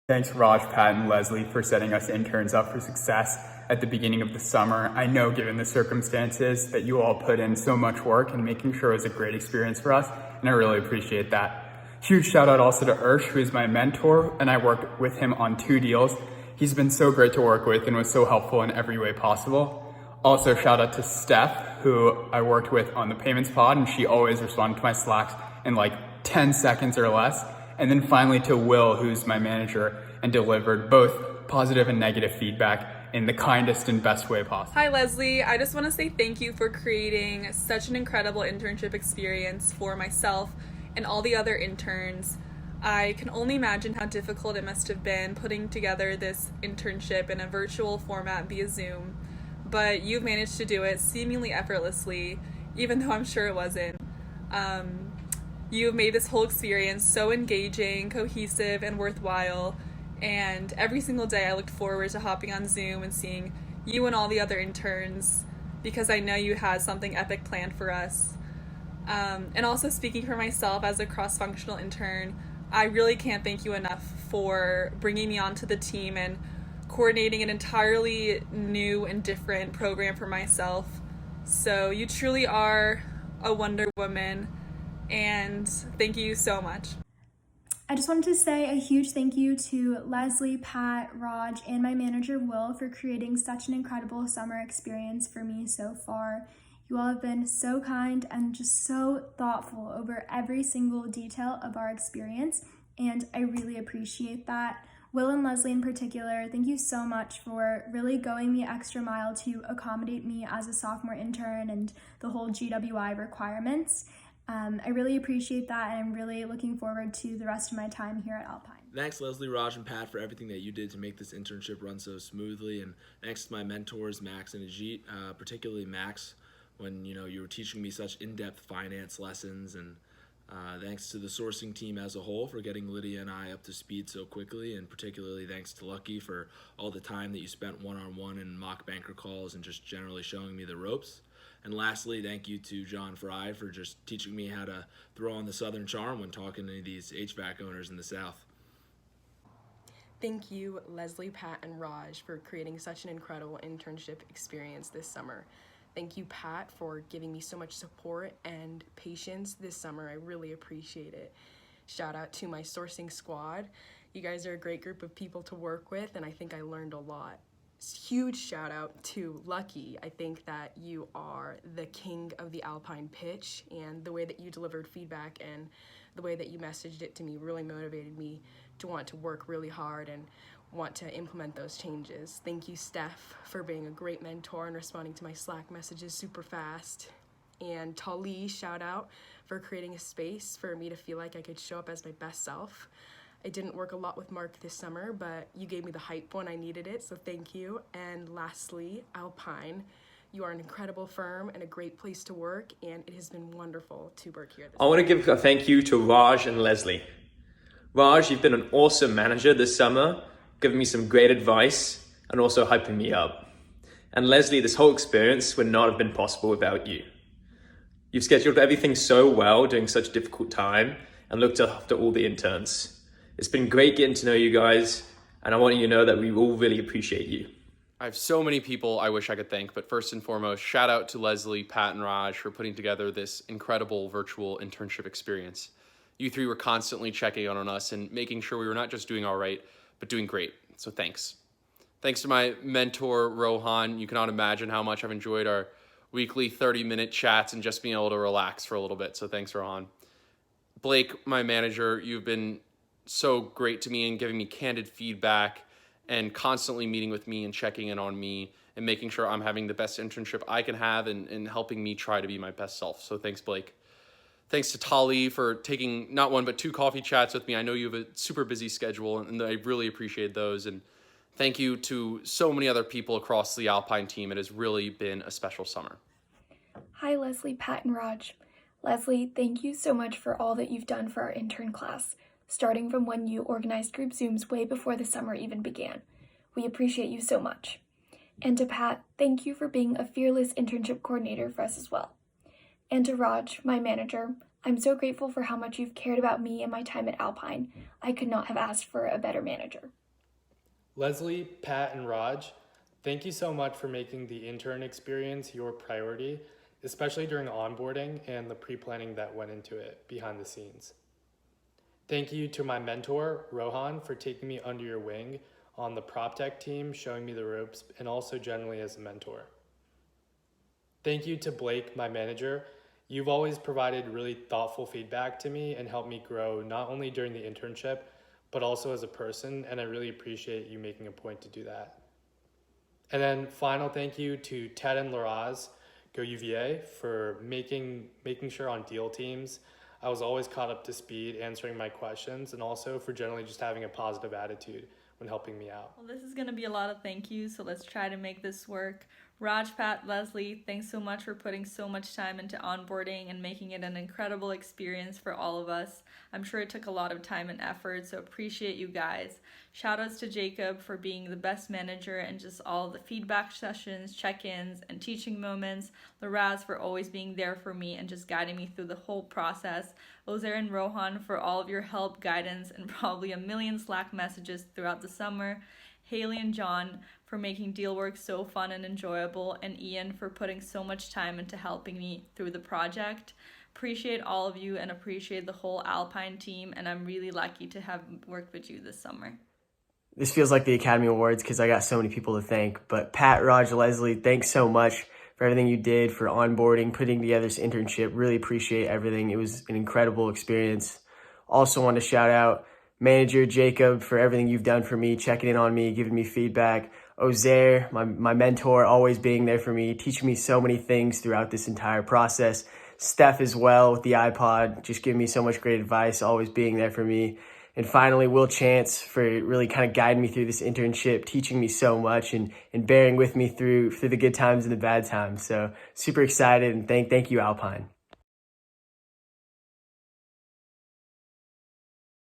Thanks Raj, Pat, and Leslie for setting us interns up for success at the beginning of the summer. I know given the circumstances that you all put in so much work and making sure it was a great experience for us, and I really appreciate that. Huge shout out also to Ursh, who is my mentor, and I worked with him on 2 deals. He's been so great to work with and was so helpful in every way possible. Also shout out to Steph, who I worked with on the payments pod, and she always responded to my Slacks in like 10 seconds or less. And then finally to Will, who's my manager, and delivered both positive and negative feedback in the kindest and best way possible. Hi Leslie, I just want to say thank you for creating such an incredible internship experience for myself and all the other interns. I can only imagine how difficult it must have been putting together this internship in a virtual format via Zoom, but you've managed to do it seemingly effortlessly, even though I'm sure it wasn't. You've made this whole experience so engaging, cohesive, and worthwhile, and every single day I looked forward to hopping on Zoom and seeing you and all the other interns, because I know you had something epic planned for us. And also speaking for myself as a cross-functional intern, I really can't thank you enough for bringing me onto the team and coordinating an entirely new and different program for myself. So you truly are a Wonder Woman, and thank you so much. I just wanted to say a huge thank you to Leslie, Pat, Raj, and my manager Will for creating such an incredible summer experience for me so far. You all have been so kind and just so thoughtful over every single detail of our experience, and I really appreciate that. Will and Leslie in particular, thank you so much for really going the extra mile to accommodate me as a sophomore intern and the whole GWI requirements. I really appreciate that, and I'm really looking forward to the rest of my time here at Alpine. Thanks Leslie, Raj, and Pat for everything that you did to make this internship run so smoothly, and thanks to my mentors Max and Ajit, particularly Max, when you were teaching me such in-depth finance lessons, and thanks to the sourcing team as a whole for getting Lydia and I up to speed so quickly, and particularly thanks to Lucky for all the time that you spent one-on-one in mock banker calls and just generally showing me the ropes. And lastly, thank you to John Fry for just teaching me how to throw on the Southern charm when talking to these HVAC owners in the South. Thank you, Leslie, Pat, and Raj for creating such an incredible internship experience this summer. Thank you, Pat, for giving me so much support and patience this summer. I really appreciate it. Shout out to my sourcing squad. You guys are a great group of people to work with, and I think I learned a lot. Huge shout out to Lucky. I think that you are the king of the Alpine pitch, and the way that you delivered feedback and the way that you messaged it to me really motivated me to want to work really hard and want to implement those changes. Thank you, Steph, for being a great mentor and responding to my Slack messages super fast. And Tali, shout out for creating a space for me to feel like I could show up as my best self. I didn't work a lot with Mark this summer, but you gave me the hype when I needed it, so thank you. And lastly, Alpine. You are an incredible firm and a great place to work, and it has been wonderful to work here. I want to give a thank you to Raj and Leslie. Raj, you've been an awesome manager this summer, giving me some great advice and also hyping me up. And Leslie, this whole experience would not have been possible without you. You've scheduled everything so well during such a difficult time and looked after all the interns. It's been great getting to know you guys, and I want you to know that we all really appreciate you. I have so many people I wish I could thank, but first and foremost, shout out to Leslie, Pat, and Raj for putting together this incredible virtual internship experience. You three were constantly checking in on us and making sure we were not just doing all right, but doing great. So thanks. Thanks to my mentor, Rohan. You cannot imagine how much I've enjoyed our weekly 30-minute chats and just being able to relax for a little bit. So thanks, Rohan. Blake, my manager, you've been so great to me and giving me candid feedback and constantly meeting with me and checking in on me and making sure I'm having the best internship I can have and helping me try to be my best self. So thanks, Blake. Thanks to Tali for taking not one but 2 coffee chats with me. I know you have a super busy schedule, and I really appreciate those. And thank you to so many other people across the Alpine team. It has really been a special summer. Hi, Leslie, Pat, and Raj. Leslie, thank you so much for all that you've done for our intern class, starting from when you organized group Zooms way before the summer even began. We appreciate you so much. And to Pat, thank you for being a fearless internship coordinator for us as well. And to Raj, my manager, I'm so grateful for how much you've cared about me and my time at Alpine. I could not have asked for a better manager. Leslie, Pat, and Raj, thank you so much for making the intern experience your priority, especially during onboarding and the pre-planning that went into it behind the scenes. Thank you to my mentor, Rohan, for taking me under your wing on the prop tech team, showing me the ropes, and also generally as a mentor. Thank you to Blake, my manager. You've always provided really thoughtful feedback to me and helped me grow not only during the internship, but also as a person, and I really appreciate you making a point to do that. And then final thank you to Ted and Laraz, Go UVA, for making sure on deal teams I was always caught up to speed, answering my questions, and also for generally just having a positive attitude when helping me out. Well, this is going to be a lot of thank yous, so let's try to make this work. Raj, Pat, Leslie, thanks so much for putting so much time into onboarding and making it an incredible experience for all of us. I'm sure it took a lot of time and effort, so appreciate you guys. Shoutouts to Jacob for being the best manager and just all the feedback sessions, check-ins, and teaching moments. Laraz for always being there for me and just guiding me through the whole process. Ozer and Rohan for all of your help, guidance, and probably a million Slack messages throughout the summer. Haley and John for making deal work so fun and enjoyable, and Ian for putting so much time into helping me through the project. Appreciate all of you and appreciate the whole Alpine team, and I'm really lucky to have worked with you this summer. This feels like the Academy Awards because I got so many people to thank, but Pat, Raj, Leslie, thanks so much for everything you did for onboarding, putting together this internship. Really appreciate everything. It was an incredible experience. Also want to shout out Manager Jacob for everything you've done for me, checking in on me, giving me feedback. Ozer, my mentor, always being there for me, teaching me so many things throughout this entire process. Steph as well with the iPod, just giving me so much great advice, always being there for me. And finally, Will Chance for really kind of guiding me through this internship, teaching me so much and bearing with me through the good times and the bad times. So super excited, and thank you, Alpine.